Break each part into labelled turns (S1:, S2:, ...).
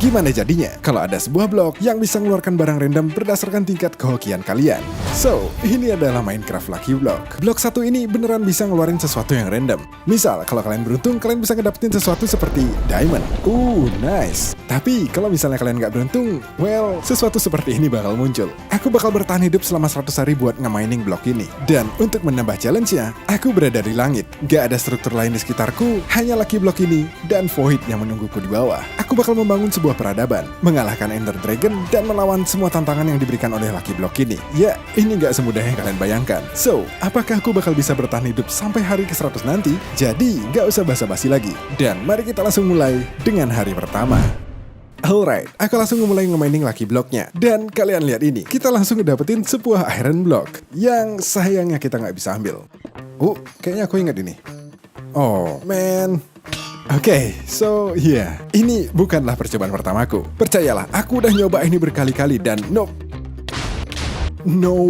S1: Gimana jadinya kalau ada sebuah blok yang bisa mengeluarkan barang random berdasarkan tingkat kehokian kalian? So, ini adalah Minecraft Lucky Block. Blok satu ini beneran bisa ngeluarin sesuatu yang random. Misal, kalau kalian beruntung, kalian bisa ngedapetin sesuatu seperti diamond. Nice. Tapi, kalau misalnya kalian nggak beruntung, well, sesuatu seperti ini bakal muncul. Aku bakal bertahan hidup selama 100 hari buat nge-mining blok ini. Dan untuk menambah challenge-nya, aku berada di langit. Gak ada struktur lain di sekitarku, hanya Lucky Block ini dan Void yang menungguku di bawah. Aku bakal membangun sebuah peradaban, mengalahkan Ender Dragon, dan melawan semua tantangan yang diberikan oleh Lucky Block ini. Ya, ini gak semudah yang kalian bayangkan. So, apakah aku bakal bisa bertahan hidup sampai hari ke-100 nanti? Jadi, gak usah basa-basi lagi. Dan mari kita langsung mulai dengan hari pertama. Alright, aku langsung mulai nge-mining Lucky Block-nya. Dan kalian lihat ini, kita langsung ngedapetin sebuah Iron Block yang sayangnya kita nggak bisa ambil. Kayaknya aku ingat ini. Oh, man. Oke, so yeah, ini bukanlah percobaan pertamaku. Percayalah, aku udah nyoba ini berkali-kali dan no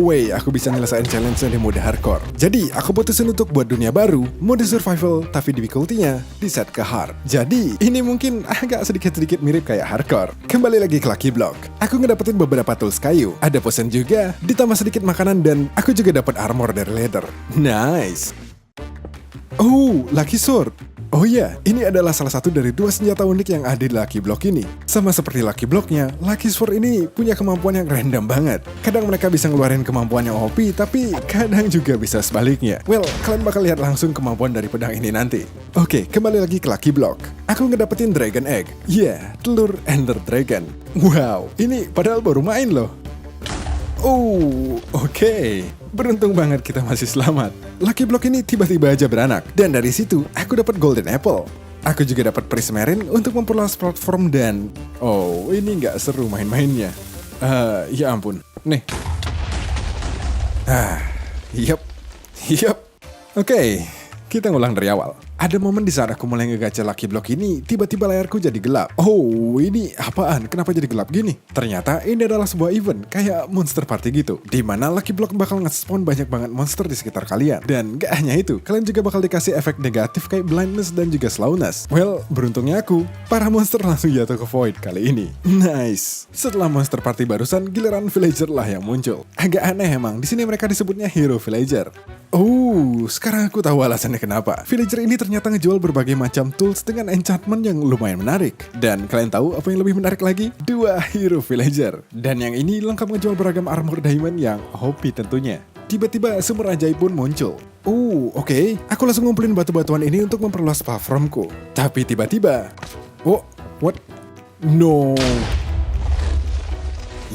S1: way aku bisa nyelesain challenge-nya di mode hardcore. Jadi, aku putusin untuk buat dunia baru, mode survival, tapi difficulty-nya di set ke hard. Jadi, ini mungkin agak sedikit-sedikit mirip kayak hardcore. Kembali lagi ke Lucky Block. Aku ngedapetin beberapa tools kayu, ada potion juga, ditambah sedikit makanan, dan aku juga dapat armor dari leather. Nice. Lucky Sword. Oh iya, ini adalah salah satu dari 2 senjata unik yang ada di Lucky Block ini. Sama seperti Lucky Block-nya, Lucky Sword ini punya kemampuan yang random banget. Kadang mereka bisa ngeluarin kemampuan yang OP, tapi kadang juga bisa sebaliknya. Well, kalian bakal lihat langsung kemampuan dari pedang ini nanti. Oke, kembali lagi ke Lucky Block. Aku ngedapetin Dragon Egg. Telur Ender Dragon. Wow, ini padahal baru main loh. Oke. Beruntung banget kita masih selamat. Lucky Block ini tiba-tiba aja beranak. Dan dari situ, aku dapat Golden Apple. Aku juga dapat Prismarine untuk memperluas platform dan... ini nggak seru main-mainnya. Ya ampun. Nih. Yup. Oke, kita ngulang dari awal. Ada momen di saat aku mulai ngegacha Lucky Block ini, tiba-tiba layarku jadi gelap. Ini apaan? Kenapa jadi gelap gini? Ternyata ini adalah sebuah event, kayak monster party gitu. Dimana Lucky Block bakal nge-spawn banyak banget monster di sekitar kalian. Dan gak hanya itu, kalian juga bakal dikasih efek negatif kayak blindness dan juga slowness. Well, beruntungnya aku, para monster langsung jatuh ke Void kali ini. Nice. Setelah monster party barusan, giliran villager lah yang muncul. Agak aneh emang, di sini mereka disebutnya hero villager. Sekarang aku tahu alasannya kenapa. Villager ini ternyata ngejual berbagai macam tools dengan enchantment yang lumayan menarik. Dan kalian tahu apa yang lebih menarik lagi? 2 hero villager. Dan yang ini lengkap ngejual beragam armor diamond yang OP tentunya. Tiba-tiba sumber ajaib pun muncul. Oke. Aku langsung ngumpulin batu-batuan ini untuk memperluas platformku. Tapi tiba-tiba... what? No.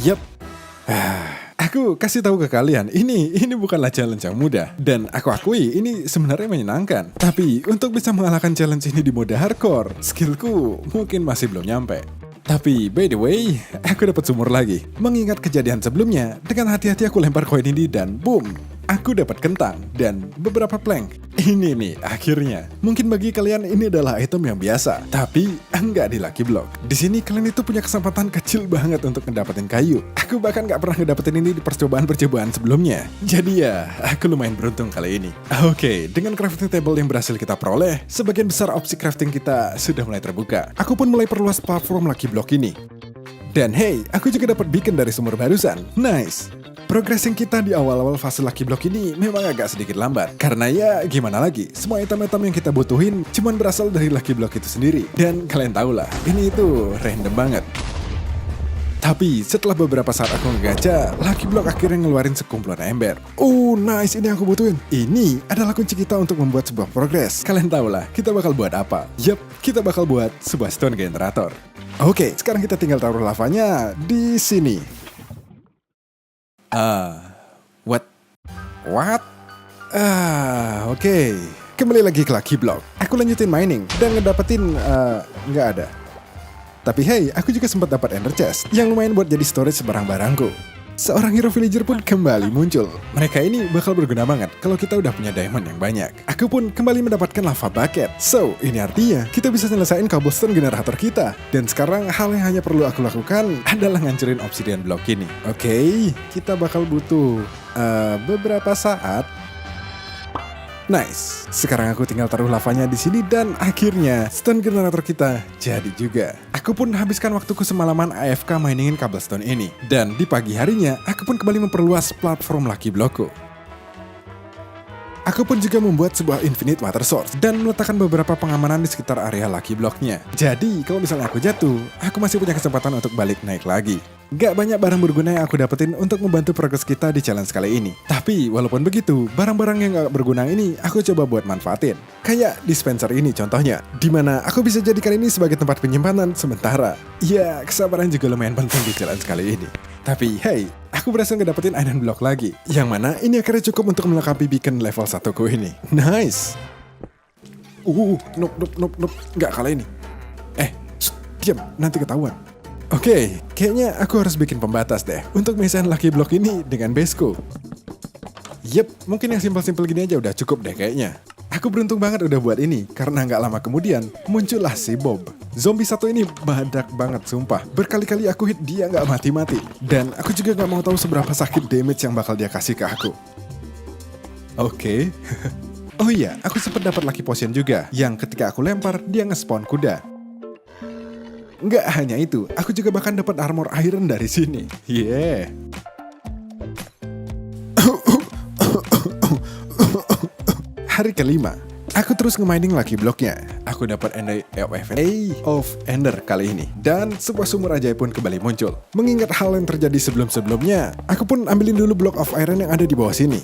S1: Yup. Aku kasih tahu ke kalian, ini bukanlah challenge yang mudah. Dan aku akui, ini sebenarnya menyenangkan. Tapi, untuk bisa mengalahkan challenge ini di mode hardcore, skillku mungkin masih belum nyampe. Tapi, by the way, aku dapat sumur lagi. Mengingat kejadian sebelumnya, dengan hati-hati aku lempar koin ini dan boom! Aku dapat kentang dan beberapa plank. Ini nih, akhirnya. Mungkin bagi kalian ini adalah item yang biasa, tapi enggak di Lucky Block. Di sini kalian itu punya kesempatan kecil banget untuk ngedapetin kayu. Aku bahkan nggak pernah ngedapetin ini di percobaan-percobaan sebelumnya. Jadi ya, aku lumayan beruntung kali ini. Oke, dengan crafting table yang berhasil kita peroleh, sebagian besar opsi crafting kita sudah mulai terbuka. Aku pun mulai perluas platform Lucky Block ini. Dan hey, aku juga dapat beacon dari sumur barusan. Nice. Progressing kita di awal-awal fase Lucky Block ini memang agak sedikit lambat. Karena ya gimana lagi, semua item-item yang kita butuhin cuman berasal dari Lucky Block itu sendiri. Dan kalian tahulah, ini itu random banget. Tapi setelah beberapa saat aku ngegacha, Lucky Block akhirnya ngeluarin sekumpulan ember. Nice, ini yang aku butuhin. Ini adalah kunci kita untuk membuat sebuah progress. Kalian tahulah, kita bakal buat apa? Yup, kita bakal buat sebuah stone generator. Oke, sekarang kita tinggal taruh lavanya di sini. What? Oke. Kembali lagi ke Lucky Block. Aku lanjutin mining dan ngedapetin, nggak ada. Tapi hey, aku juga sempat dapat ender chest yang lumayan buat jadi storage barang-barangku. Seorang hero villager pun kembali muncul. Mereka ini bakal berguna banget kalau kita udah punya diamond yang banyak. Aku pun kembali mendapatkan lava bucket. So, ini artinya kita bisa nyelesain cobblestone generator kita. Dan sekarang hal yang hanya perlu aku lakukan adalah ngancurin obsidian block ini. Oke, kita bakal butuh beberapa saat. Nice. Sekarang aku tinggal taruh lavanya di sini dan akhirnya stone generator kita jadi juga. Aku pun habiskan waktuku semalaman AFK mainin cobblestone ini. Dan di pagi harinya, aku pun kembali memperluas platform Lucky Blockku. Aku pun juga membuat sebuah infinite water source dan meletakkan beberapa pengamanan di sekitar area Lucky Block-nya. Jadi, kalau misalnya aku jatuh, aku masih punya kesempatan untuk balik naik lagi. Gak banyak barang berguna yang aku dapetin untuk membantu progres kita di challenge kali ini. Tapi, walaupun begitu, barang-barang yang gak berguna ini aku coba buat manfaatin. Kayak dispenser ini contohnya, dimana aku bisa jadikan ini sebagai tempat penyimpanan sementara. Ya, kesabaran juga lumayan penting di challenge kali ini. Tapi, hey, aku berhasil ngedapetin iron block lagi. Yang mana ini akhirnya cukup untuk melengkapi beacon level 1 ku ini. Nice. Nope. Nggak kalah ini. Diam, nanti ketahuan. Oke, kayaknya aku harus bikin pembatas deh untuk misahin Lucky Block ini dengan baseku. Yep, mungkin yang simpel-simpel gini aja udah cukup deh kayaknya. Aku beruntung banget udah buat ini, karena nggak lama kemudian muncullah si Bob. Zombie satu ini badak banget sumpah. Berkali-kali aku hit dia nggak mati-mati. Dan aku juga nggak mau tahu seberapa sakit damage yang bakal dia kasih ke aku. Oke. Oh iya, aku sempat dapat Lucky Potion juga, yang ketika aku lempar, dia nge-spawn kuda. Nggak hanya itu, aku juga bahkan dapat armor iron dari sini. Yeah. Hari kelima, aku terus nge-mining Lucky Block-nya. Aku dapat of Ender kali ini. Dan sebuah sumur ajaib pun kembali muncul. Mengingat hal yang terjadi sebelum-sebelumnya, aku pun ambilin dulu block of iron yang ada di bawah sini.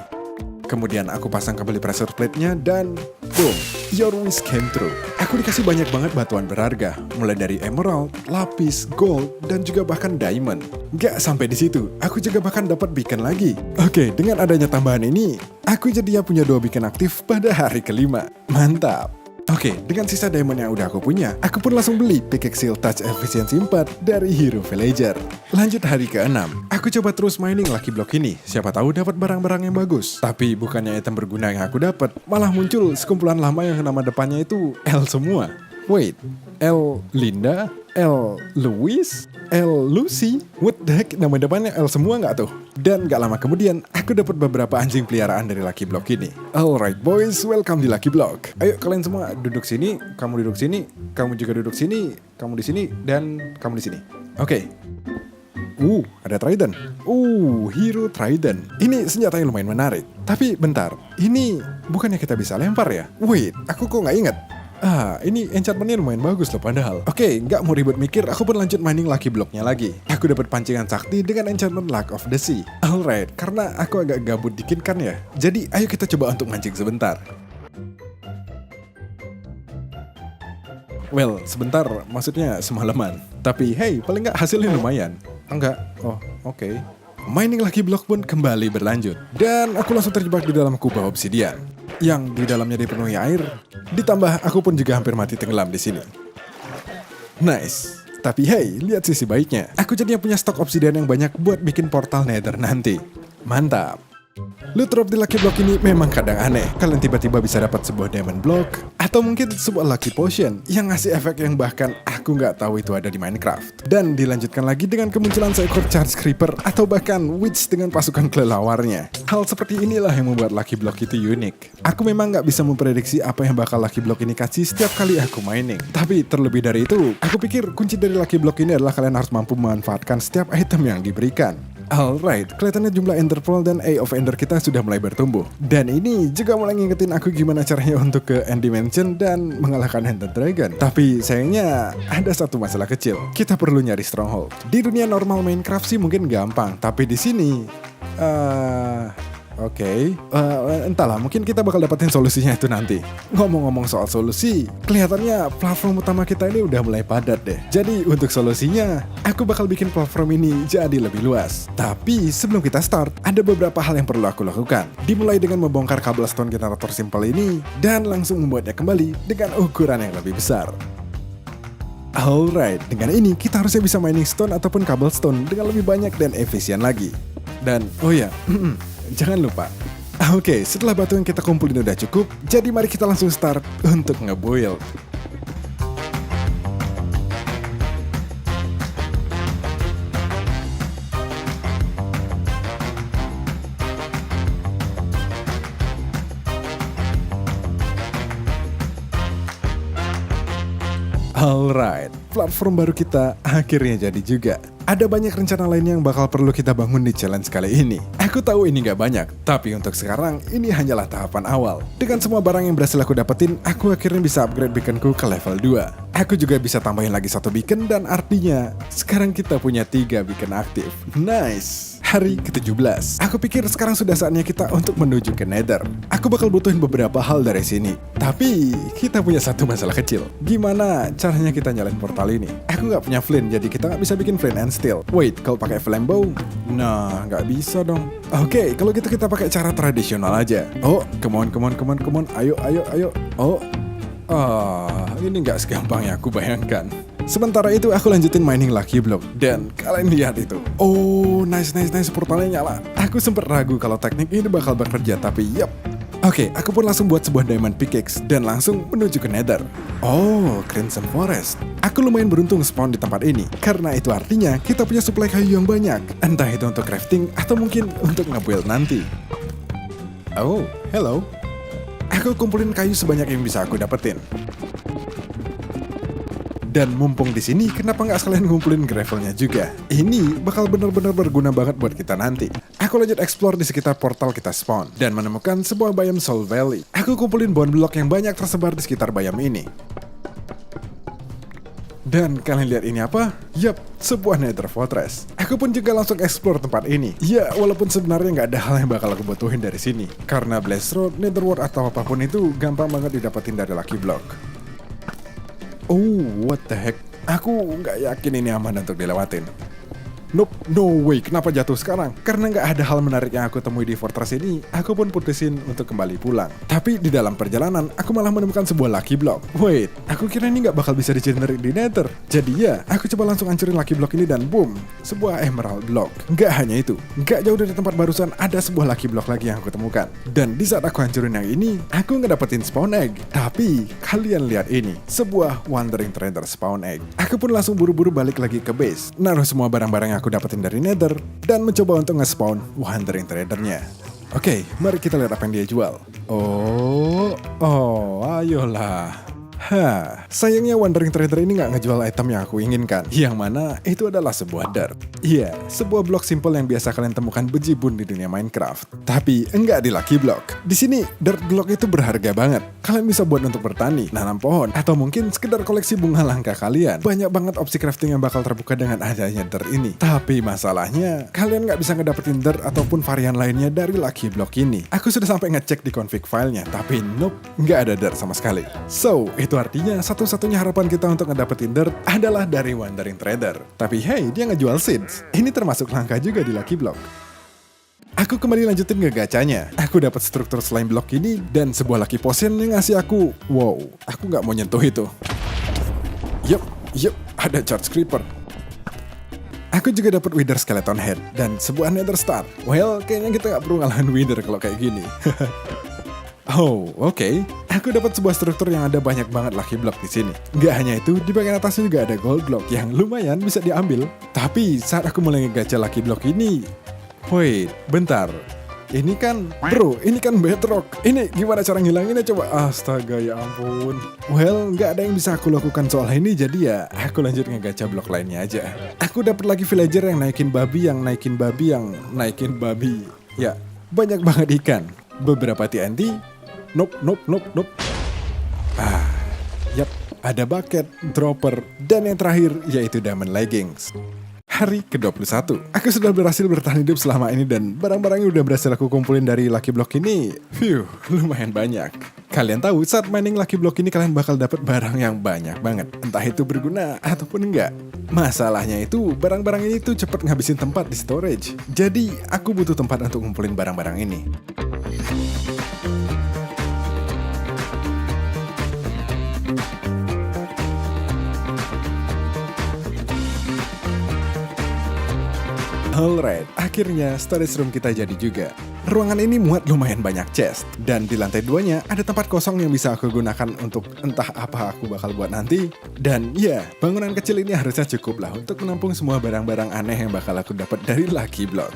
S1: Kemudian aku pasang kembali pressure plate-nya dan boom, your wish came true. Aku dikasih banyak banget batuan berharga, mulai dari emerald, lapis, gold, dan juga bahkan diamond. Gak sampai di situ, aku juga bahkan dapat beacon lagi. Oke, dengan adanya tambahan ini, aku jadinya punya 2 beacon aktif pada hari kelima. Mantap. Oke, dengan sisa diamond yang udah aku punya, aku pun langsung beli pickaxe touch efficiency 4 dari Hero Villager. Lanjut hari ke-6, aku coba terus mining Lucky Block ini, siapa tahu dapat barang-barang yang bagus. Tapi bukannya item berguna yang aku dapat, malah muncul sekumpulan lama yang nama depannya itu L semua. Wait, L Linda? L Louis? L Lucy? What the heck, nama depannya L semua nggak tuh? Dan gak lama kemudian, aku dapat beberapa anjing peliharaan dari Lucky Block ini. Alright boys, welcome di Lucky Block. Ayo kalian semua duduk sini, kamu duduk sini, kamu juga duduk sini, kamu di sini, dan kamu di sini. Oke. Ada Trident. Hero Trident. Ini senjata yang lumayan menarik. Tapi bentar, ini bukannya kita bisa lempar ya? Wait, aku kok nggak inget? Ini enchantmentnya lumayan bagus loh padahal. Oke, nggak mau ribet mikir, aku pun lanjut mining Lucky Block-nya lagi. Aku dapat pancingan sakti dengan enchantment Luck of the Sea. Alright, karena aku agak gabut dikit kan ya. Jadi ayo kita coba untuk mancing sebentar. Well, sebentar, maksudnya semalaman. Tapi hey, paling nggak hasilnya lumayan. Enggak, oke. Mining Lucky Block pun kembali berlanjut. Dan aku langsung terjebak di dalam kubah obsidian yang di dalamnya dipenuhi air. Ditambah aku pun juga hampir mati tenggelam di sini. Nice. Tapi hey, lihat sisi baiknya. Aku jadinya punya stok obsidian yang banyak buat bikin portal Nether nanti. Mantap. Loot drop di Lucky Block ini memang kadang aneh. Kalian tiba-tiba bisa dapat sebuah diamond block atau mungkin sebuah lucky potion yang ngasih efek yang bahkan aku nggak tahu itu ada di Minecraft. Dan dilanjutkan lagi dengan kemunculan seekor charge creeper atau bahkan witch dengan pasukan kelelawarnya. Hal seperti inilah yang membuat Lucky Block itu unik. Aku memang nggak bisa memprediksi apa yang bakal Lucky Block ini kasih setiap kali aku mining. Tapi terlebih dari itu, aku pikir kunci dari Lucky Block ini adalah kalian harus mampu memanfaatkan setiap item yang diberikan. Alright, kelihatannya jumlah Ender Pearl dan Eye of Ender kita sudah mulai bertumbuh. Dan ini juga mulai ngingetin aku gimana caranya untuk ke End Dimension dan mengalahkan Ender Dragon. Tapi sayangnya ada satu masalah kecil. Kita perlu nyari stronghold. Di dunia normal Minecraft sih mungkin gampang, tapi di sini entahlah, mungkin kita bakal dapetin solusinya itu nanti. Ngomong-ngomong soal solusi, kelihatannya platform utama kita ini udah mulai padat deh. Jadi untuk solusinya, aku bakal bikin platform ini jadi lebih luas. Tapi sebelum kita start, ada beberapa hal yang perlu aku lakukan. Dimulai dengan membongkar cobblestone generator simple ini, dan langsung membuatnya kembali dengan ukuran yang lebih besar. Alright, dengan ini kita harusnya bisa mining stone ataupun cobblestone dengan lebih banyak dan efisien lagi. Dan, jangan lupa. Oke, setelah batu yang kita kumpulin udah cukup, jadi mari kita langsung start untuk nge-build. Alright, platform baru kita akhirnya jadi juga. Ada banyak rencana lainnya yang bakal perlu kita bangun di challenge kali ini. Aku tahu ini gak banyak, tapi untuk sekarang ini hanyalah tahapan awal. Dengan semua barang yang berhasil aku dapetin, aku akhirnya bisa upgrade beaconku ke level 2. Aku juga bisa tambahin lagi 1 beacon dan artinya sekarang kita punya 3 beacon aktif. Nice! Hari ke-17. Aku pikir sekarang sudah saatnya kita untuk menuju ke Nether. Aku bakal butuhin beberapa hal dari sini. Tapi kita punya satu masalah kecil. Gimana caranya kita nyalain portal ini? Aku nggak punya flint, jadi kita nggak bisa bikin flint and steel. Wait, kalau pakai flambow? Nah, nggak bisa dong. Oke, kalau gitu kita pakai cara tradisional aja. Oh, come on. Ayo. Oh, ini nggak segampang yang aku bayangkan. Sementara itu aku lanjutin mining Lucky Block. Dan kalian lihat itu. Oh, nice. Portalnya nyala. Aku sempat ragu kalau teknik ini bakal bekerja, tapi yap. Oke, aku pun langsung buat sebuah diamond pickaxe dan langsung menuju ke Nether. Oh, Crimson Forest. Aku lumayan beruntung spawn di tempat ini, karena itu artinya kita punya suplai kayu yang banyak. Entah itu untuk crafting atau mungkin untuk nge-build nanti. Oh, hello. Aku kumpulin kayu sebanyak yang bisa aku dapetin. Dan mumpung di sini, kenapa nggak sekalian ngumpulin gravelnya juga? Ini bakal benar-benar berguna banget buat kita nanti. Aku lanjut explore di sekitar portal kita spawn dan menemukan sebuah biome Soul Valley. Aku kumpulin bone block yang banyak tersebar di sekitar biome ini. Dan kalian lihat ini apa? Yup, sebuah Nether Fortress. Aku pun juga langsung explore tempat ini. Ya, walaupun sebenarnya nggak ada hal yang bakal aku butuhin dari sini. Karena Blaze Road, Nether Wart atau apapun itu gampang banget didapetin dari Lucky Block. Oh, what the heck? Aku nggak yakin ini aman untuk dilewatin. Nope, no way, kenapa jatuh sekarang? Karena nggak ada hal menarik yang aku temui di fortress ini, aku pun putusin untuk kembali pulang. Tapi di dalam perjalanan, aku malah menemukan sebuah Lucky Block. Wait, aku kira ini nggak bakal bisa di-generate di Nether. Jadi ya, aku coba langsung hancurin Lucky Block ini dan boom, sebuah Emerald Block. Nggak hanya itu, nggak jauh dari tempat barusan ada sebuah Lucky Block lagi yang aku temukan. Dan di saat aku hancurin yang ini, aku ngedapetin spawn egg. Tapi, kalian lihat ini, sebuah Wandering Trader spawn egg. Aku pun langsung buru-buru balik lagi ke base, naruh semua barang-barang yang aku dapetin dari Nether dan mencoba untuk nge-spawn Wandering Trader-nya. Oke, mari kita lihat apa yang dia jual. Oh, ayolah. Sayangnya Wandering Trader ini nggak ngejual item yang aku inginkan. Yang mana itu adalah sebuah dirt. Iya, sebuah blok simple yang biasa kalian temukan bejibun di dunia Minecraft. Tapi enggak di Lucky Block. Di sini dirt block itu berharga banget. Kalian bisa buat untuk bertani, nanam pohon, atau mungkin sekedar koleksi bunga langka kalian. Banyak banget opsi crafting yang bakal terbuka dengan adanya dirt ini. Tapi masalahnya, kalian nggak bisa ngedapetin dirt ataupun varian lainnya dari Lucky Block ini. Aku sudah sampai ngecek di config filenya, tapi nope, nggak ada dirt sama sekali. So, itu artinya satu-satunya harapan kita untuk ngedapetin dirt adalah dari Wandering Trader. Tapi hey, dia ngejual seeds. Ini termasuk langka juga di Lucky Block. Aku kembali lanjutin ngegacanya. Aku dapat struktur slime block ini dan sebuah lucky potion yang ngasih aku. Wow, aku nggak mau nyentuh itu. Yup, ada charge creeper. Aku juga dapat Wither Skeleton Head dan sebuah Nether Star. Well, kayaknya kita nggak perlu ngalahin Wither kalau kayak gini. Oh, oke. Aku dapat sebuah struktur yang ada banyak banget Lucky Block di sini. Nggak hanya itu, di bagian atasnya juga ada Gold Block yang lumayan bisa diambil. Tapi saat aku mulai ngegacha Lucky Block ini, wait, bentar. Ini kan, bro, ini kan bedrock. Ini gimana cara ngilanginnya coba? Astaga, ya ampun. Well, nggak ada yang bisa aku lakukan soal ini, jadi ya aku lanjut ngegacha blok lainnya aja. Aku dapat lagi villager yang naikin babi, yang naikin babi, yang naikin babi. Ya, banyak banget ikan. Beberapa TNT. Nope. Yap, ada bucket, dropper, dan yang terakhir yaitu diamond leggings. Hari ke-21. Aku sudah berhasil bertahan hidup selama ini dan barang-barang yang udah berhasil aku kumpulin dari Lucky Block ini, lumayan banyak. Kalian tahu saat mining Lucky Block ini kalian bakal dapat barang yang banyak banget. Entah itu berguna ataupun enggak. Masalahnya itu barang-barang ini tuh cepet ngabisin tempat di storage. Jadi aku butuh tempat untuk ngumpulin barang-barang ini. Alright, akhirnya storage room kita jadi juga. Ruangan ini muat lumayan banyak chest, dan di lantai 2-nya ada tempat kosong yang bisa aku gunakan untuk entah apa aku bakal buat nanti. Dan ya, bangunan kecil ini harusnya cukup lah untuk menampung semua barang-barang aneh yang bakal aku dapat dari Lucky Block.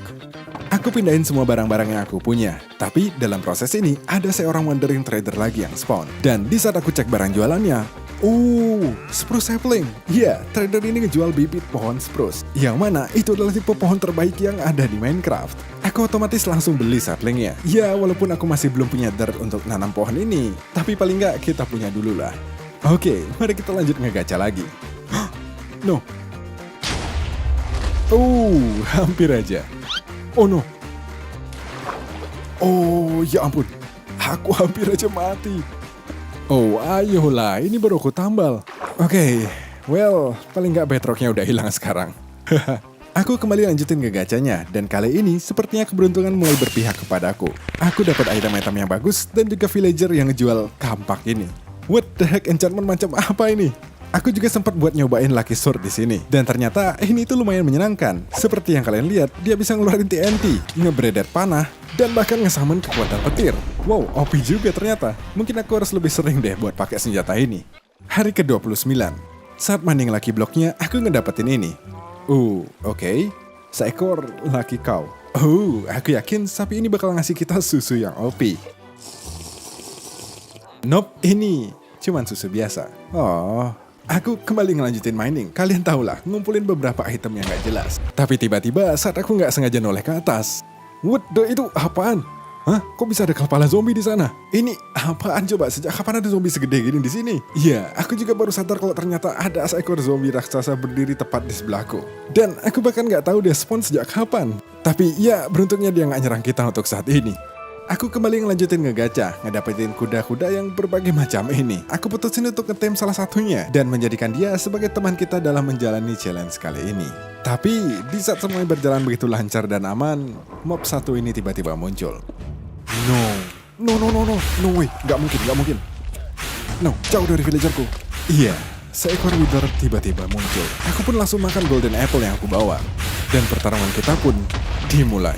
S1: Aku pindahin semua barang-barang yang aku punya, tapi dalam proses ini ada seorang Wandering Trader lagi yang spawn. Dan di saat aku cek barang jualannya, Spruce sapling. Ya, trader ini ngejual bibit pohon spruce. Yang mana itu adalah tipe pohon terbaik yang ada di Minecraft. Aku otomatis langsung beli saplingnya. Ya, walaupun aku masih belum punya dirt untuk nanam pohon ini, tapi paling nggak kita punya dulu lah. Oke, mari kita lanjut ngegacha lagi. No. Hampir aja. Oh no. Oh, ya ampun. Aku hampir aja mati. Oh, ayolah, ini baru aku tambal. Oke, well, paling nggak bedrocknya udah hilang sekarang. Aku kembali lanjutin ngegacanya, dan kali ini sepertinya keberuntungan mulai berpihak kepadaku. Aku dapat item-item yang bagus dan juga villager yang ngejual kampak ini. What the heck, enchantment macam apa ini? Aku juga sempat buat nyobain Lucky Sword di sini, dan ternyata ini tuh lumayan menyenangkan. Seperti yang kalian lihat, dia bisa ngeluarin TNT, ngebredet panah, dan bahkan ngesamen kekuatan petir. Wow, OP juga ternyata. Mungkin aku harus lebih sering deh buat pakai senjata ini. Hari ke-29. Saat manding Lucky Block-nya, aku ngedapetin ini. Oke. Seekor Lucky Cow. Aku yakin sapi ini bakal ngasih kita susu yang OP. Nope, ini cuman susu biasa. Aku kembali ngelanjutin mining. Kalian tahulah, ngumpulin beberapa item yang gak jelas. Tapi tiba-tiba saat aku gak sengaja noleh ke atas. What the, itu apaan? Hah? Kok bisa ada kepala zombie di sana? Ini apaan coba? Sejak kapan ada zombie segede gini di sini? Iya, aku juga baru sadar kalau ternyata ada seekor zombie raksasa berdiri tepat di sebelahku. Dan aku bahkan gak tahu dia spawn sejak kapan. Tapi ya, beruntungnya dia gak nyerang kita untuk saat ini. Aku kembali ngelanjutin ngegacha, ngedapetin kuda-kuda yang berbagai macam ini. Aku putusin untuk ngetem salah satunya dan menjadikan dia sebagai teman kita dalam menjalani challenge kali ini. Tapi di saat semuanya berjalan begitu lancar dan aman, mob satu ini tiba-tiba muncul. No way, gak mungkin. No, jauh dari villagerku. Iya, seekor wither tiba-tiba muncul. Aku pun langsung makan golden apple yang aku bawa. Dan pertarungan kita pun dimulai.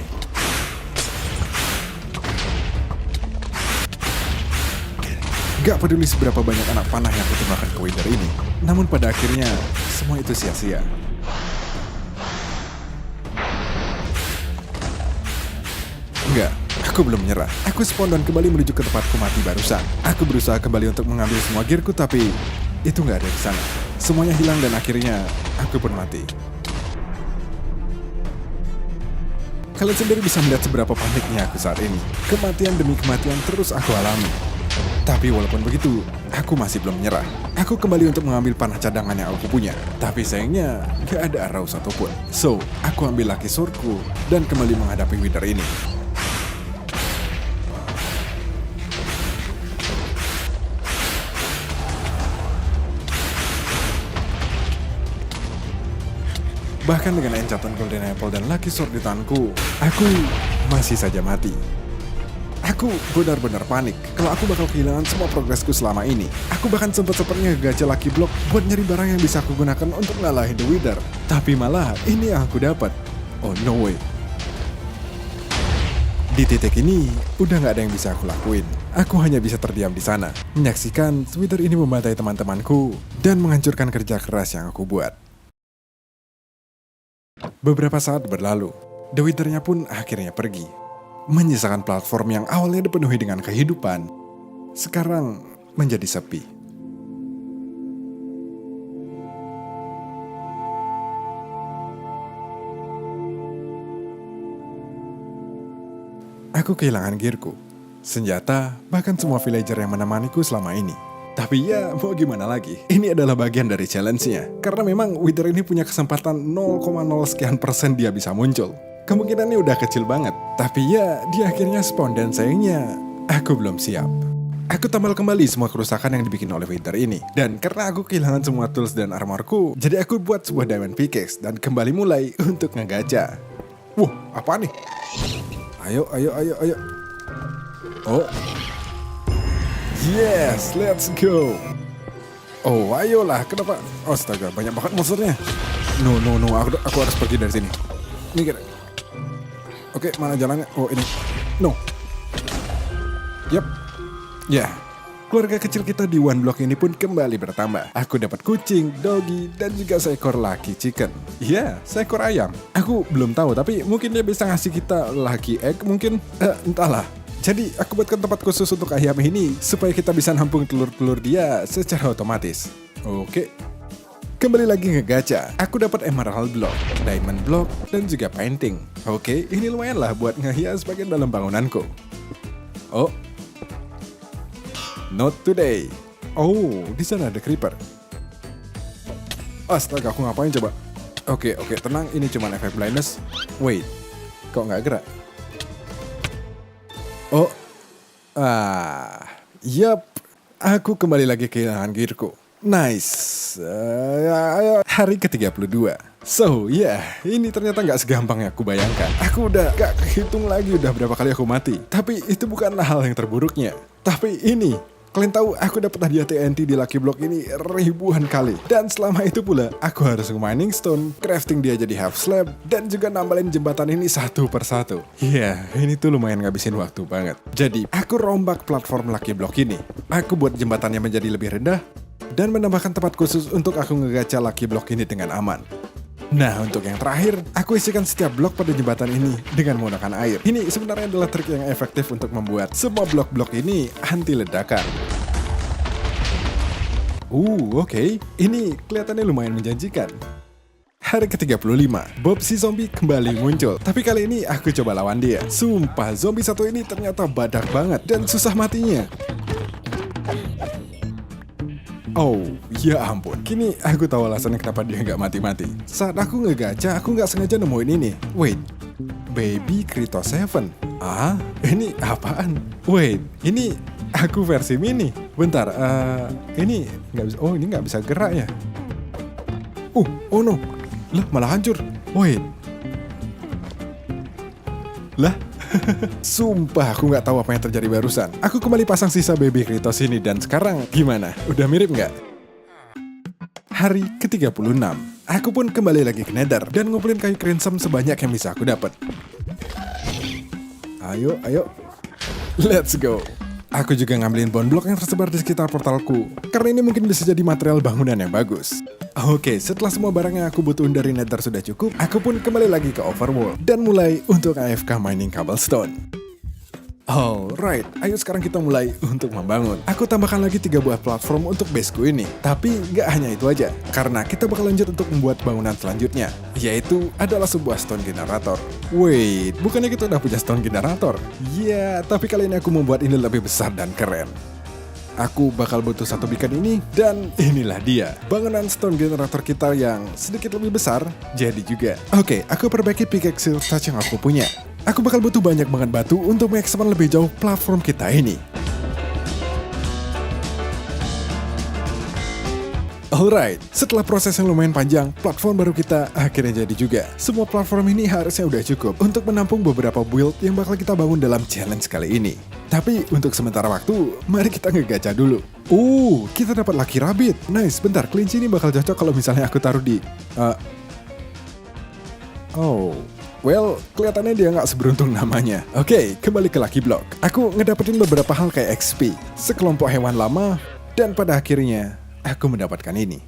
S1: Gak peduli seberapa banyak anak panah yang aku tumbangkan ke wither ini, namun pada akhirnya semua itu sia-sia. Enggak, aku belum menyerah. Aku spawn dan kembali menuju ke tempatku mati barusan. Aku berusaha kembali untuk mengambil semua gearku, tapi itu gak ada di sana. Semuanya hilang dan akhirnya aku pun mati. Kalian sendiri bisa melihat seberapa paniknya aku saat ini. Kematian demi kematian terus aku alami. Tapi walaupun begitu, aku masih belum menyerah. Aku kembali untuk mengambil panah cadangan yang aku punya. Tapi sayangnya, gak ada arrow satupun. So, aku ambil Lucky Sword-ku dan kembali menghadapi wither ini. Bahkan dengan enchantment Golden Apple dan Lucky Sword di tanganku, aku masih saja mati. Aku benar-benar panik kalau aku bakal kehilangan semua progresku selama ini. Aku bahkan sempat-sempatnya gacha Lucky Block buat nyari barang yang bisa aku gunakan untuk ngalahin The Wither. Tapi malah ini yang aku dapat. Oh no way. Di titik ini, udah gak ada yang bisa aku lakuin. Aku hanya bisa terdiam di sana, menyaksikan Wither ini membantai teman-temanku dan menghancurkan kerja keras yang aku buat. Beberapa saat berlalu, The Wither-nya pun akhirnya pergi. Menyisakan platform yang awalnya dipenuhi dengan kehidupan, sekarang menjadi sepi. Aku kehilangan gearku, senjata, bahkan semua villager yang menemaniku selama ini. Tapi ya, mau gimana lagi? Ini adalah bagian dari challenge-nya. Karena memang Wither ini punya kesempatan 0,0 sekian persen dia bisa muncul. Kemungkinannya udah kecil banget. Tapi ya, dia akhirnya spawn dan sayangnya, aku belum siap. Aku tambal kembali semua kerusakan yang dibikin oleh Wither ini. Dan karena aku kehilangan semua tools dan armorku, jadi aku buat sebuah diamond pickaxe dan kembali mulai untuk ngegacha. Wah, apa nih? Ayo. Oh. Yes, let's go. Oh, ayolah, kenapa? Oh, astaga, banyak banget monsternya. No, aku harus pergi dari sini. Mikir. Oke, mana jalannya? Oh, ini. No. Yap. Ya. Keluarga kecil kita di One Block ini pun kembali bertambah. Aku dapat kucing, doggy, dan juga seekor lucky chicken. Ya, seekor ayam. Aku belum tahu, tapi mungkin dia bisa ngasih kita lucky egg mungkin. Entahlah. Jadi aku buatkan tempat khusus untuk ayam ini supaya kita bisa nampung telur-telur dia secara otomatis. Oke. Kembali lagi ke gacha. Aku dapat emerald block, diamond block, dan juga painting. Oke, ini lumayan lah buat ngehias bagian dalam bangunanku. Oh. Not today. Oh, di sana ada creeper. Astaga, aku ngapain coba? Oke, tenang, ini cuma efek blindness. Wait, kok nggak gerak? Oh, yap, aku kembali lagi kehilangan gearku. Nice, hari ke-32. So, ini ternyata nggak segampang yang aku bayangkan. Aku udah gak kehitung lagi udah berapa kali aku mati. Tapi itu bukanlah hal yang terburuknya. Tapi ini, kalian tahu aku dapat hadiah TNT di Lucky Block ini ribuan kali. Dan selama itu pula, aku harus mining stone, crafting dia jadi half slab, dan juga nambalin jembatan ini satu persatu. Ini tuh lumayan ngabisin waktu banget. Jadi, aku rombak platform Lucky Block ini. Aku buat jembatannya menjadi lebih rendah, dan menambahkan tempat khusus untuk aku ngegacha Lucky Block ini dengan aman. Nah, untuk yang terakhir, aku isikan setiap blok pada jembatan ini dengan menggunakan air. Ini sebenarnya adalah trik yang efektif untuk membuat semua blok-blok ini anti ledakan. Oke. Ini kelihatannya lumayan menjanjikan. Hari ke-35, Bob si zombie kembali muncul. Tapi kali ini aku coba lawan dia. Sumpah, zombie satu ini ternyata badak banget dan susah matinya. Oh, ya ampun. Kini aku tahu alasannya kenapa dia nggak mati-mati. Saat aku ngegacha, aku nggak sengaja nemuin ini. Wait, Baby Krito 7. Ini apaan? Wait, ini aku versi mini. Bentar, ini nggak bisa. Oh, ini nggak bisa gerak ya? Oh no. Lah, malah hancur. Wait. Lah. Sumpah aku nggak tahu apa yang terjadi barusan. Aku kembali pasang sisa baby Kritos ini dan sekarang gimana? Udah mirip nggak? Hari ke-36, aku pun kembali lagi ke Nether dan ngumpulin kayu crimson sebanyak yang bisa aku dapat. Ayo, let's go. Aku juga ngambilin bone block yang tersebar di sekitar portalku, karena ini mungkin bisa jadi material bangunan yang bagus. Oke, setelah semua barang yang aku butuhin dari Nether sudah cukup, aku pun kembali lagi ke Overworld dan mulai untuk AFK mining cobblestone. Alright, ayo sekarang kita mulai untuk membangun. Aku tambahkan lagi 3 buah platform untuk baseku ini. Tapi nggak hanya itu aja, karena kita bakal lanjut untuk membuat bangunan selanjutnya, yaitu adalah sebuah stone generator. Wait, bukannya kita udah punya stone generator? Tapi kali ini aku membuat ini lebih besar dan keren. Aku bakal butuh 1 beacon ini, dan inilah dia, bangunan stone generator kita yang sedikit lebih besar, jadi juga. Oke, aku perbaiki pickaxe touch yang aku punya. Aku bakal butuh banyak banget batu untuk mengekspan lebih jauh platform kita ini. Alright, setelah proses yang lumayan panjang, platform baru kita akhirnya jadi juga. Semua platform ini harusnya udah cukup untuk menampung beberapa build yang bakal kita bangun dalam challenge kali ini. Tapi untuk sementara waktu, mari kita ngegacha dulu. Kita dapat Lucky Rabbit. Nice, bentar, kelinci ini bakal cocok kalau misalnya aku taruh di... Well, kelihatannya dia nggak seberuntung namanya. Oke, kembali ke Lucky Block. Aku ngedapetin beberapa hal kayak XP, sekelompok hewan lama, dan pada akhirnya aku mendapatkan ini.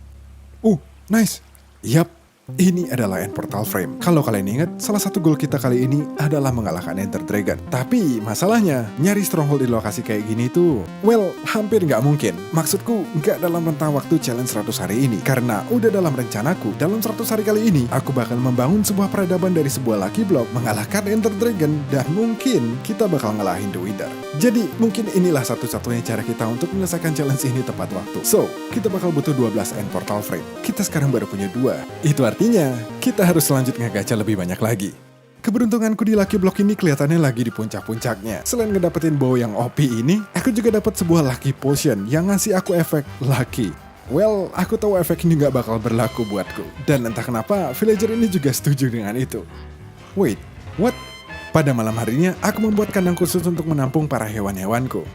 S1: Nice. Yap, ini adalah end portal frame. Kalau kalian ingat, salah satu goal kita kali ini adalah mengalahkan Ender Dragon. Tapi masalahnya, nyari stronghold di lokasi kayak gini tuh, well, hampir nggak mungkin. Maksudku, nggak dalam rentang waktu challenge 100 hari ini. Karena udah dalam rencanaku, dalam 100 hari kali ini, aku bakal membangun sebuah peradaban dari sebuah Lucky Block, mengalahkan Ender Dragon, dan mungkin kita bakal ngalahin The Wither. Jadi, mungkin inilah satu-satunya cara kita untuk menyelesaikan challenge ini tepat waktu. So, kita bakal butuh 12 end portal frame. Kita sekarang baru punya 2. Itu artinya, kita harus selanjutnya gacha lebih banyak lagi. Keberuntunganku di Lucky Block ini kelihatannya lagi di puncak-puncaknya. Selain ngedapetin bow yang OP ini, aku juga dapat sebuah Lucky Potion yang ngasih aku efek Lucky. Well, aku tahu efek ini gak bakal berlaku buatku. Dan entah kenapa, villager ini juga setuju dengan itu. Wait, what? Pada malam harinya, aku membuat kandang khusus untuk menampung para hewan-hewanku.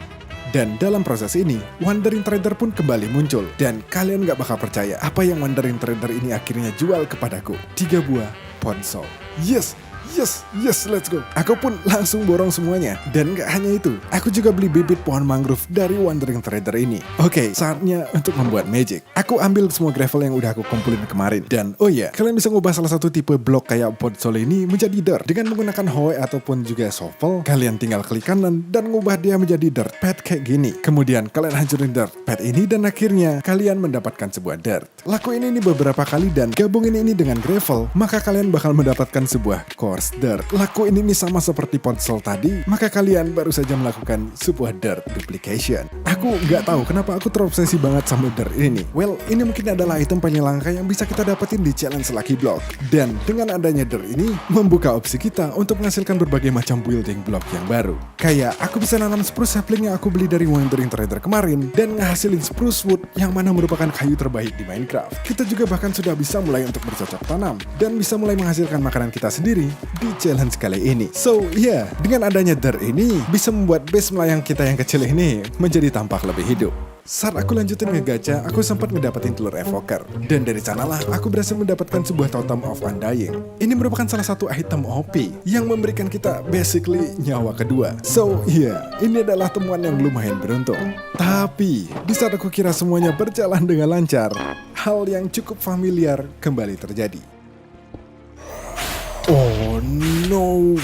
S1: Dan dalam proses ini, Wandering Trader pun kembali muncul. Dan kalian gak bakal percaya apa yang Wandering Trader ini akhirnya jual kepadaku. 3 buah ponsel. Yes, Yes, let's go. Aku pun langsung borong semuanya. Dan gak hanya itu, aku juga beli bibit pohon mangrove dari Wandering Trader ini. Oke, saatnya untuk membuat magic. Aku ambil semua gravel yang udah aku kumpulin kemarin. Dan oh iya, kalian bisa ngubah salah satu tipe blok kayak podzol ini menjadi dirt. Dengan menggunakan hoe ataupun juga shovel, kalian tinggal klik kanan dan ngubah dia menjadi dirt pad kayak gini. Kemudian kalian hancurin dirt pad ini dan akhirnya kalian mendapatkan sebuah dirt. Lakuin ini beberapa kali dan gabungin ini dengan gravel, maka kalian bakal mendapatkan sebuah coarse dirt. Lakuin ini sama seperti podzol tadi, maka kalian baru saja melakukan sebuah dirt duplication. Aku nggak tahu kenapa aku terobsesi banget sama dirt ini. Well, ini mungkin adalah item paling langka yang bisa kita dapetin di challenge Lucky Block. Dan dengan adanya dirt ini, membuka opsi kita untuk menghasilkan berbagai macam building block yang baru. Kayak aku bisa nanam spruce sapling yang aku beli dari Wandering Trader kemarin, dan ngehasilin spruce wood yang mana merupakan kayu terbaik di Minecraft. Kita juga bahkan sudah bisa mulai untuk bercocok tanam, dan bisa mulai menghasilkan makanan kita sendiri di challenge kali ini. So yeah, dengan adanya dirt ini bisa membuat base melayang kita yang kecil ini menjadi tampak lebih hidup. Saat aku lanjutin ngegacha, aku sempat ngedapetin telur evoker. Dan dari sanalah aku berhasil mendapatkan sebuah totem of undying. Ini merupakan salah satu item OP yang memberikan kita basically nyawa kedua. So yeah, ini adalah temuan yang lumayan beruntung. Tapi di saat aku kira semuanya berjalan dengan lancar, hal yang cukup familiar kembali terjadi. Oh no,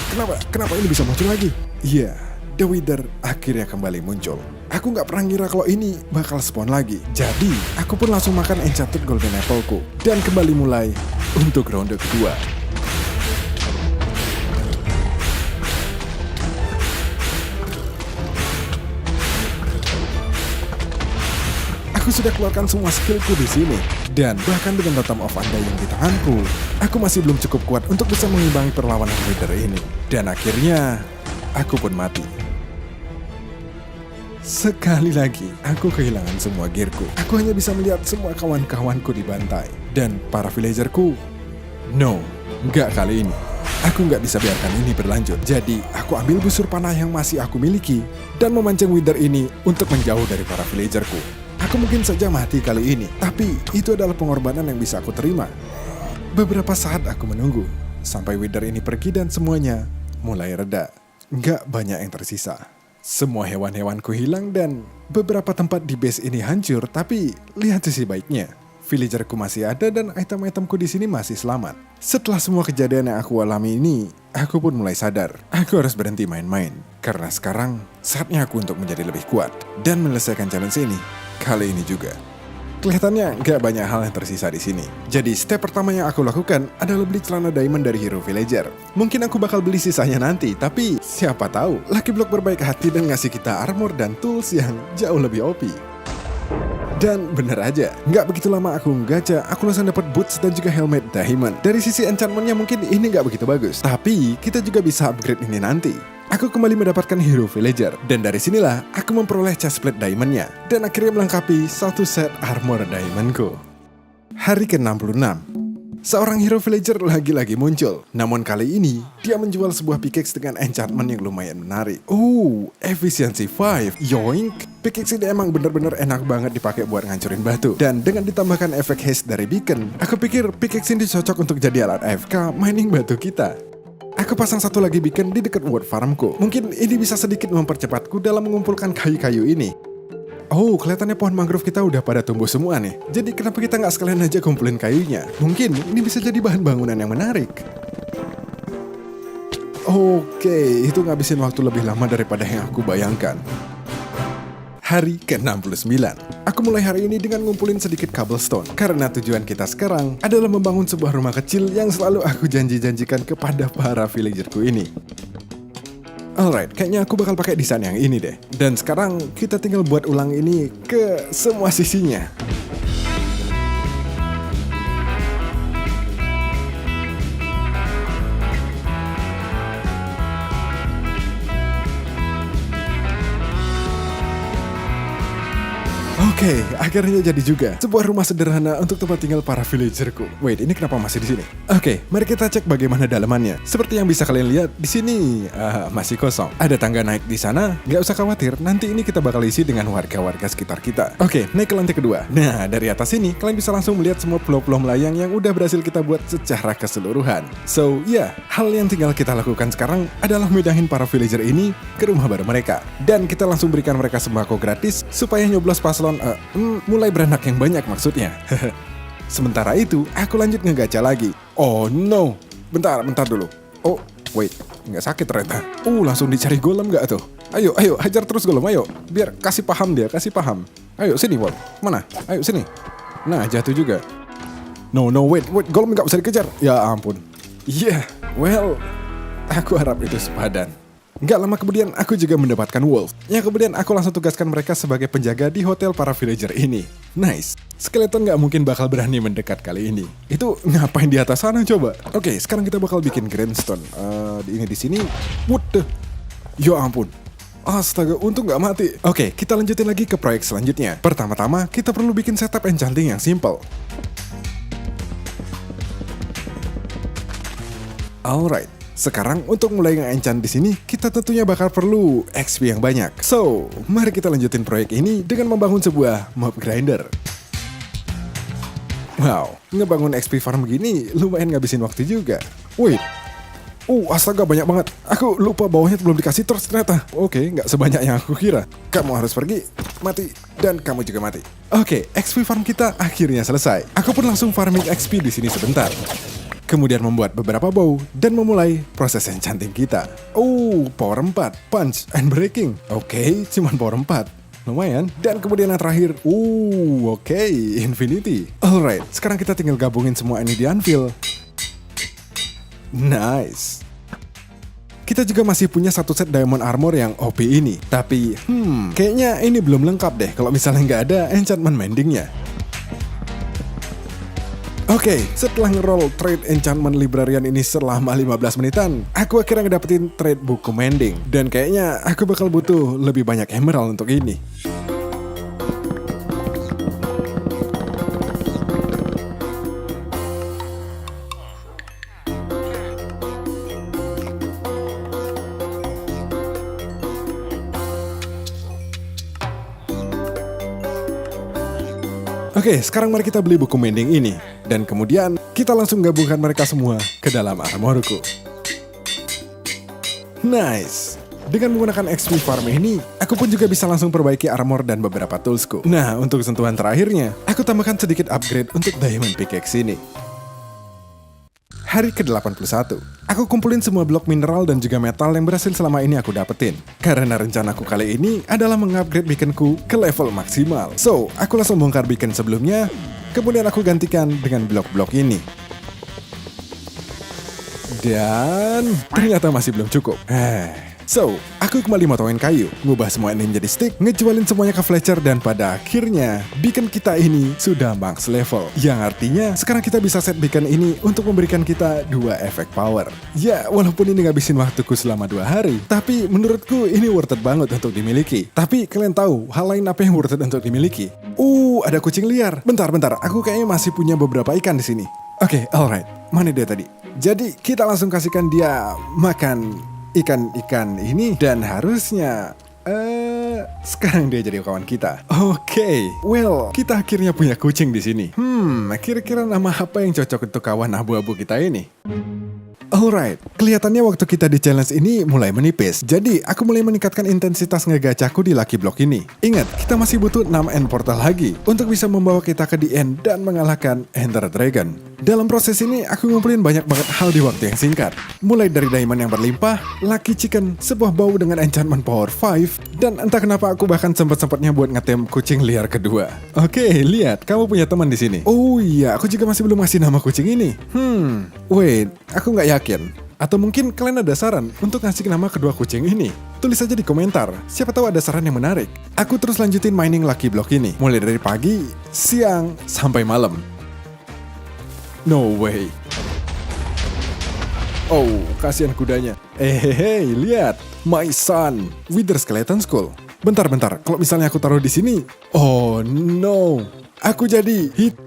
S1: kenapa ini bisa muncul lagi? Iya, The Wither akhirnya kembali muncul. Aku nggak pernah ngira kalau ini bakal spawn lagi. Jadi, aku pun langsung makan enchanted golden apple-ku dan kembali mulai untuk ronde kedua. Aku sudah keluarkan semua skillku di sini. Dan bahkan dengan totem of undying di tanganku, aku masih belum cukup kuat untuk bisa mengimbangi perlawanan Wither ini. Dan akhirnya, aku pun mati. Sekali lagi, aku kehilangan semua gearku. Aku hanya bisa melihat semua kawan-kawanku dibantai. Dan para villagerku, no, nggak kali ini. Aku nggak bisa biarkan ini berlanjut. Jadi, aku ambil busur panah yang masih aku miliki dan memancing Wither ini untuk menjauh dari para villagerku. Aku mungkin saja mati kali ini, tapi itu adalah pengorbanan yang bisa aku terima. Beberapa saat aku menunggu, sampai Wither ini pergi dan semuanya mulai reda. Nggak banyak yang tersisa. Semua hewan-hewanku hilang dan beberapa tempat di base ini hancur, tapi lihat sisi baiknya. Villagerku masih ada dan item-itemku di sini masih selamat. Setelah semua kejadian yang aku alami ini, aku pun mulai sadar. Aku harus berhenti main-main, karena sekarang saatnya aku untuk menjadi lebih kuat dan menyelesaikan challenge ini kali ini juga. Kelihatannya gak banyak hal yang tersisa di sini. Jadi step pertama yang aku lakukan adalah beli celana diamond dari hero villager. Mungkin aku bakal beli sisanya nanti, tapi siapa tahu Lucky Block berbaik hati dan ngasih kita armor dan tools yang jauh lebih OP. Dan bener aja, gak begitu lama aku gacha, aku langsung dapat boots dan juga helmet diamond. Dari sisi enchantmentnya mungkin ini gak begitu bagus, tapi kita juga bisa upgrade ini nanti. Aku kembali mendapatkan hero villager, dan dari sinilah aku memperoleh chestplate diamondnya, dan akhirnya melengkapi satu set armor diamondku. Hari ke-66, seorang hero villager lagi-lagi muncul. Namun kali ini, dia menjual sebuah pickaxe dengan enchantment yang lumayan menarik. Oh, efficiency 5, yoink! Pickaxe ini emang bener-bener enak banget dipakai buat ngancurin batu. Dan dengan ditambahkan efek haste dari beacon, aku pikir pickaxe ini cocok untuk jadi alat AFK mining batu kita. Aku pasang satu lagi beacon di dekat wood farmku. Mungkin ini bisa sedikit mempercepatku dalam mengumpulkan kayu-kayu ini. Oh, kelihatannya pohon mangrove kita udah pada tumbuh semua nih. Jadi kenapa kita nggak sekalian aja kumpulin kayunya? Mungkin ini bisa jadi bahan bangunan yang menarik. Oke, itu ngabisin waktu lebih lama daripada yang aku bayangkan. Hari ke-69. Aku mulai hari ini dengan ngumpulin sedikit cobblestone. Karena tujuan kita sekarang adalah membangun sebuah rumah kecil yang selalu aku janjikan kepada para villagerku ini. Alright, kayaknya aku bakal pakai desain yang ini deh. Dan sekarang kita tinggal buat ulang ini ke semua sisinya. Oke, akhirnya jadi juga. Sebuah rumah sederhana untuk tempat tinggal para villagerku. Wait, ini kenapa masih di sini? Oke, mari kita cek bagaimana dalamannya. Seperti yang bisa kalian lihat di sini masih kosong. Ada tangga naik di sana. Nggak usah khawatir, nanti ini kita bakal isi dengan warga-warga sekitar kita. Oke, naik ke lantai kedua. Nah, dari atas ini kalian bisa langsung melihat semua pulau-pulau melayang yang udah berhasil kita buat secara keseluruhan. So, ya, hal yang tinggal kita lakukan sekarang adalah medahin para villager ini ke rumah baru mereka. Dan kita langsung berikan mereka sembako gratis supaya nyoblos paslon mulai beranak yang banyak maksudnya. Sementara itu, aku lanjut ngegacha lagi. Oh no, bentar dulu. Oh, wait, nggak sakit ternyata. Langsung dicari golem nggak tuh? Ayo, hajar terus golem, ayo. Biar kasih paham dia, kasih paham. Ayo, sini, Wol. Mana? Ayo, sini. Nah, jatuh juga. No, wait, golem nggak usah dikejar. Ya ampun. Yeah, well, aku harap itu sepadan. Nggak lama kemudian aku juga mendapatkan wolf. Yang kemudian aku langsung tugaskan mereka sebagai penjaga di hotel para villager ini. Nice. Skeleton nggak mungkin bakal berani mendekat kali ini. Itu ngapain di atas sana coba? Oke, sekarang kita bakal bikin grindstone. Ini di sini. What the? Ya ampun. Astaga, untung nggak mati. Oke, kita lanjutin lagi ke proyek selanjutnya. Pertama-tama, kita perlu bikin setup enchanting yang simple. Alright. Sekarang untuk mulai nge-enchant di sini, kita tentunya bakal perlu XP yang banyak. So, mari kita lanjutin proyek ini dengan membangun sebuah mob grinder. Wow, ngebangun XP farm begini lumayan ngabisin waktu juga. Wait, astaga banyak banget. Aku lupa bawahnya belum dikasih torch ternyata. Oke, nggak sebanyak yang aku kira. Kamu harus pergi, mati, dan kamu juga mati. Oke, XP farm kita akhirnya selesai. Aku pun langsung farming XP di sini sebentar. Kemudian membuat beberapa bow dan memulai proses enchanting kita. Power 4, punch and breaking. Oke, cuman power 4. Lumayan. Dan kemudian yang terakhir, oke, infinity. Alright, sekarang kita tinggal gabungin semua ini di anvil. Nice. Kita juga masih punya satu set diamond armor yang OP ini. Tapi, kayaknya ini belum lengkap deh kalau misalnya nggak ada enchantment mendingnya. Oke, setelah nge-roll trade enchantment librarian ini selama 15 menitan, aku akhirnya ngedapetin trade buku mending. Dan kayaknya aku bakal butuh lebih banyak emerald untuk ini. Oke, sekarang mari kita beli buku mending ini. Dan kemudian kita langsung gabungkan mereka semua ke dalam armorku. Nice. Dengan menggunakan XP farm ini, aku pun juga bisa langsung perbaiki armor dan beberapa toolsku. Nah, untuk sentuhan terakhirnya, aku tambahkan sedikit upgrade untuk diamond pickaxe ini. Hari ke-81, aku kumpulin semua blok mineral dan juga metal yang berhasil selama ini aku dapetin. Karena rencanaku kali ini adalah mengupgrade beaconku ke level maksimal. So, aku langsung bongkar beacon sebelumnya, kemudian aku gantikan dengan blok-blok ini. Dan ternyata masih belum cukup. So, aku kembali motongin kayu, ngubah semua ini menjadi stick, ngejualin semuanya ke Fletcher, dan pada akhirnya beacon kita ini sudah max level. Yang artinya sekarang kita bisa set beacon ini untuk memberikan kita 2 efek power. Ya, walaupun ini ngabisin waktuku selama 2 hari, tapi menurutku ini worth it banget untuk dimiliki. Tapi kalian tahu hal lain apa yang worth it untuk dimiliki? Ada kucing liar. Bentar, aku kayaknya masih punya beberapa ikan di sini. Oke, alright. Mana dia tadi? Jadi kita langsung kasihkan dia makan ikan ini, dan harusnya sekarang dia jadi kawan kita. Oke, well, kita akhirnya punya kucing di sini. Kira-kira nama apa yang cocok untuk kawan abu-abu kita ini? Alright, kelihatannya waktu kita di challenge ini mulai menipis. Jadi, aku mulai meningkatkan intensitas ngegacaku di Lucky Block ini. Ingat, kita masih butuh 6 end portal lagi untuk bisa membawa kita ke the end dan mengalahkan Ender Dragon. Dalam proses ini, aku ngumpulin banyak banget hal di waktu yang singkat. Mulai dari diamond yang berlimpah, Lucky Chicken, sebuah bow dengan enchantment power 5, dan entah kenapa aku bahkan sempat-sempatnya buat ngetem kucing liar kedua. Oke, lihat, kamu punya teman di sini. Oh iya, aku juga masih belum ngasih nama kucing ini. Wait, aku nggak yakin. Atau mungkin kalian ada saran untuk ngasih nama kedua kucing ini? Tulis aja di komentar, siapa tahu ada saran yang menarik. Aku terus lanjutin mining Lucky Block ini, mulai dari pagi, siang, sampai malam. No way. Oh, kasihan kudanya. Lihat, my son, Wither Skeleton Skull. Bentar. Kalau misalnya aku taruh di sini, oh no, aku jadi hit.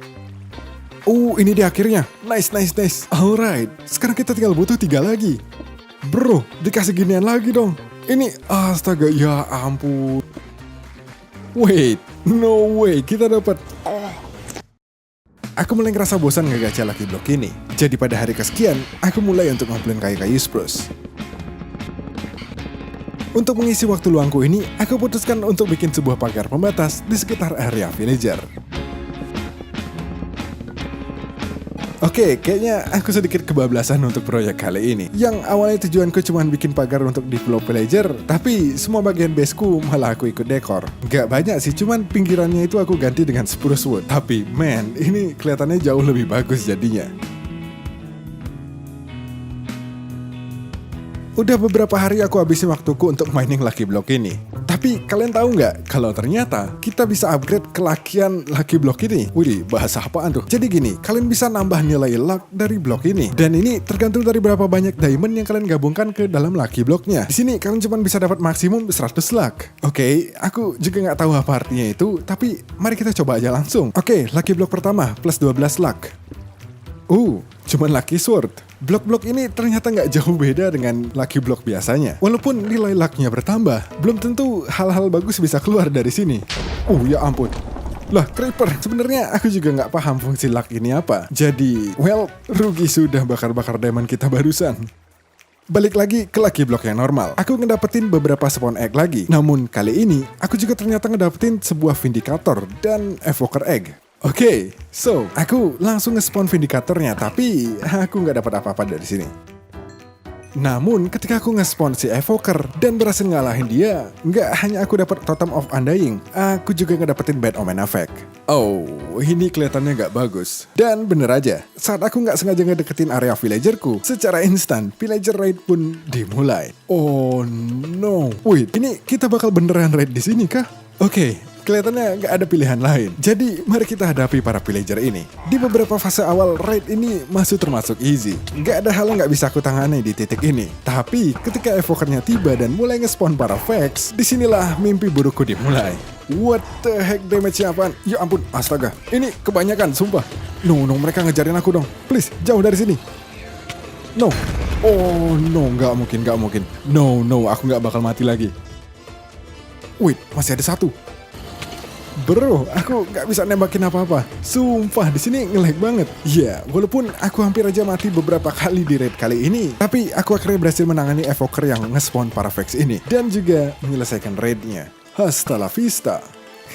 S1: Ini dia akhirnya. Nice. Alright, sekarang kita tinggal butuh 3 lagi. Bro, dikasih ginian lagi dong. Ini, astaga, ya ampun. Wait, no way, kita dapat. Aku mulai ngerasa bosan ngegacha Lucky Block ini. Jadi pada hari kesekian, aku mulai untuk ngumpulin kayu-kayu spruce. Untuk mengisi waktu luangku ini, aku putuskan untuk bikin sebuah pagar pembatas di sekitar area villager. Oke, kayaknya aku sedikit kebablasan untuk proyek kali ini. Yang awalnya tujuanku cuma bikin pagar untuk develop villager, tapi semua bagian baseku malah aku ikut dekor. Gak banyak sih, cuman pinggirannya itu aku ganti dengan spruce wood. Tapi man, ini kelihatannya jauh lebih bagus jadinya. Udah beberapa hari aku habisin waktuku untuk mining Lucky Block ini. Tapi kalian tahu nggak kalau ternyata kita bisa upgrade kelakian Lucky Block ini? Wih, bahasa apaan tuh? Jadi gini, kalian bisa nambah nilai luck dari blok ini. Dan ini tergantung dari berapa banyak diamond yang kalian gabungkan ke dalam Lucky Blocknya. Di sini kalian cuma bisa dapat maksimum 100 luck. Oke, aku juga nggak tahu apa artinya itu, tapi mari kita coba aja langsung. Oke, Lucky Block pertama plus 12 luck. Cuman Lucky Sword. Blok-blok ini ternyata nggak jauh beda dengan Lucky Block biasanya. Walaupun nilai lucknya bertambah, belum tentu hal-hal bagus bisa keluar dari sini. Ya ampun. Lah, Creeper, sebenarnya aku juga nggak paham fungsi luck ini apa. Jadi, rugi sudah bakar-bakar diamond kita barusan. Balik lagi ke Lucky Block yang normal. Aku ngedapetin beberapa spawn egg lagi. Namun, kali ini, aku juga ternyata ngedapetin sebuah Vindicator dan Evoker Egg. Oke, so aku langsung nge-spawn Vindicatornya, tapi aku nggak dapat apa-apa dari sini. Namun ketika aku nge-spawn si Evoker dan berhasil ngalahin dia, nggak hanya aku dapat Totem of Undying, aku juga ngedapetin Bad Omen Effect. Ini kelihatannya nggak bagus. Dan bener aja, saat aku nggak sengaja ngedeketin area villagerku, secara instan villager raid pun dimulai. Oh no, wait, ini kita bakal beneran raid di sini kah? Oke. Kelihatannya nggak ada pilihan lain. Jadi mari kita hadapi para villager ini. Di beberapa fase awal raid ini masih termasuk easy. Nggak ada hal yang nggak bisa aku tangani di titik ini. Tapi ketika evokernya tiba dan mulai nge-spawn para Vex, disinilah mimpi burukku dimulai. What the heck, damage-nya apaan? Ya ampun, astaga. Ini kebanyakan, sumpah. No, mereka ngejarin aku dong. Please, jauh dari sini. No. Oh no, nggak mungkin. No, aku nggak bakal mati lagi. Wait, masih ada satu. Bro, aku nggak bisa nembakin apa-apa. Sumpah, di sini nge-lag banget. Walaupun aku hampir aja mati beberapa kali di raid kali ini, tapi aku akhirnya berhasil menangani evoker yang nge-spawn para Vex ini dan juga menyelesaikan raidnya. Hasta la vista.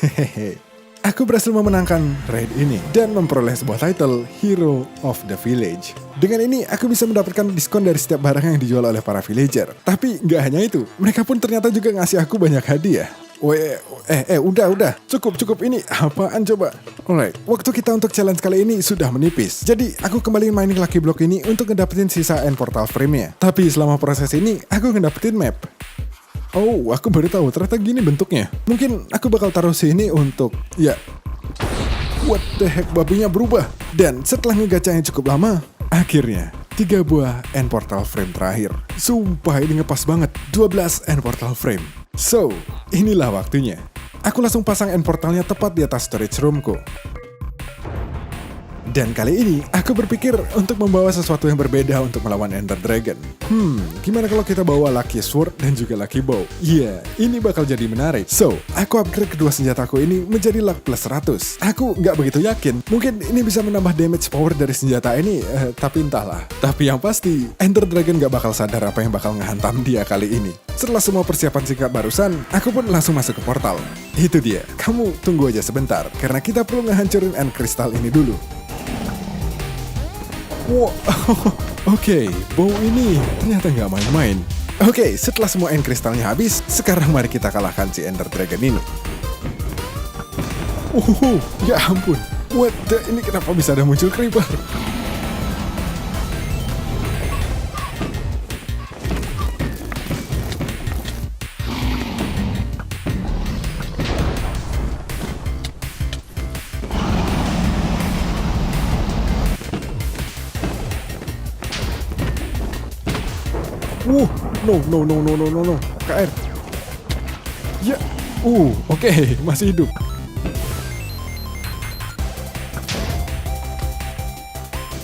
S1: Hehehe. Aku berhasil memenangkan raid ini dan memperoleh sebuah title Hero of the Village. Dengan ini, aku bisa mendapatkan diskon dari setiap barang yang dijual oleh para villager. Tapi nggak hanya itu, mereka pun ternyata juga ngasih aku banyak hadiah. Udah. Cukup. Ini apaan coba? Alright, waktu kita untuk challenge kali ini sudah menipis. Jadi, aku kembali mining Lucky Block ini untuk ngedapetin sisa end portal frame-nya. Tapi selama proses ini, aku ngedapetin map. Aku baru tahu ternyata gini bentuknya. Mungkin aku bakal taruh sini untuk, what the heck, babinya berubah. Dan setelah ngegacanya cukup lama, akhirnya 3 buah end portal frame terakhir. Sumpah ini ngepas banget, 12 end portal frame. So, inilah waktunya. Aku langsung pasang end portalnya tepat di atas storage roomku. Dan kali ini, aku berpikir untuk membawa sesuatu yang berbeda untuk melawan Ender Dragon. Gimana kalau kita bawa Lucky Sword dan juga Lucky Bow? Ini bakal jadi menarik. So, aku upgrade kedua senjataku ini menjadi Luck plus 100. Aku nggak begitu yakin, mungkin ini bisa menambah damage power dari senjata ini, tapi entahlah. Tapi yang pasti, Ender Dragon nggak bakal sadar apa yang bakal ngehantam dia kali ini. Setelah semua persiapan singkat barusan, aku pun langsung masuk ke portal. Itu dia, kamu tunggu aja sebentar, karena kita perlu ngehancurin End Crystal ini dulu. Wow, Oke, bow ini ternyata nggak main-main. Oke, setelah semua end kristalnya habis, sekarang mari kita kalahkan si Ender Dragon ini. Ya ampun, ini kenapa bisa ada muncul Creeper? No. KR. Oke, masih hidup.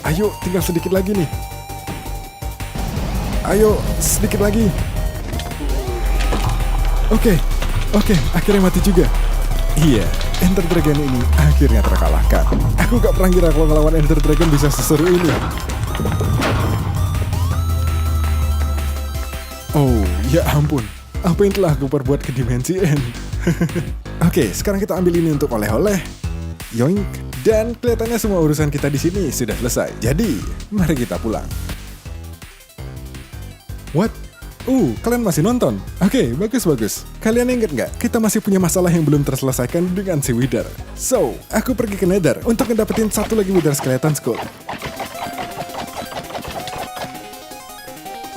S1: Ayo, tinggal sedikit lagi nih. Ayo, sedikit lagi. Oke, akhirnya mati juga. Iya, Ender Dragon ini akhirnya terkalahkan. Aku gak pernah kira kalau ngelawan Ender Dragon bisa seseru ini. Oh, ya ampun. Apa yang telah aku perbuat ke dimensi N? Oke, sekarang kita ambil ini untuk oleh-oleh. Yoink. Dan kelihatannya semua urusan kita di sini sudah selesai. Jadi, mari kita pulang. What? Kalian masih nonton? Oke, bagus. Kalian ingat nggak? Kita masih punya masalah yang belum terselesaikan dengan si Wither. So, aku pergi ke Nether untuk ngedapetin satu lagi Wither Skeleton Skull.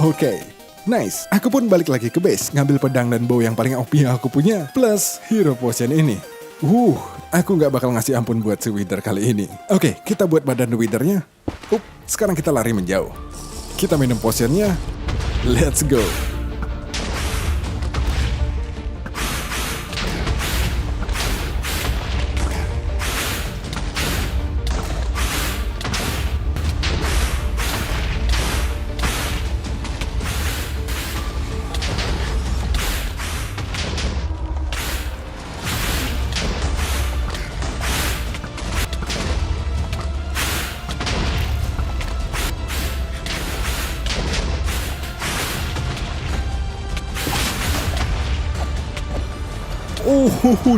S1: Oke, nice. Aku pun balik lagi ke base, ngambil pedang dan bow yang paling OP yang aku punya, plus Hero Potion ini. Aku nggak bakal ngasih ampun buat si Wither kali ini. Oke, kita buat badan Wither-nya. Sekarang kita lari menjauh. Kita minum potionnya. Let's go.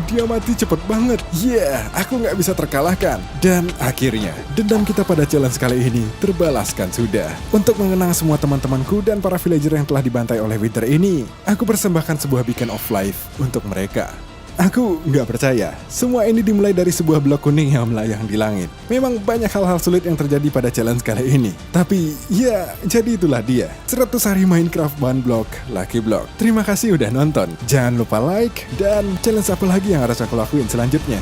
S1: Dia mati cepet banget. Aku nggak bisa terkalahkan. Dan akhirnya, dendam kita pada challenge kali ini terbalaskan sudah. Untuk mengenang semua teman-temanku dan para villager yang telah dibantai oleh Wither ini, aku persembahkan sebuah beacon of life untuk mereka. Aku nggak percaya, semua ini dimulai dari sebuah blok kuning yang melayang di langit. Memang banyak hal-hal sulit yang terjadi pada challenge kali ini. Tapi, jadi itulah dia. 100 hari Minecraft bahan blok, Lucky Block. Terima kasih udah nonton. Jangan lupa like, dan challenge apa lagi yang harus aku lakuin selanjutnya.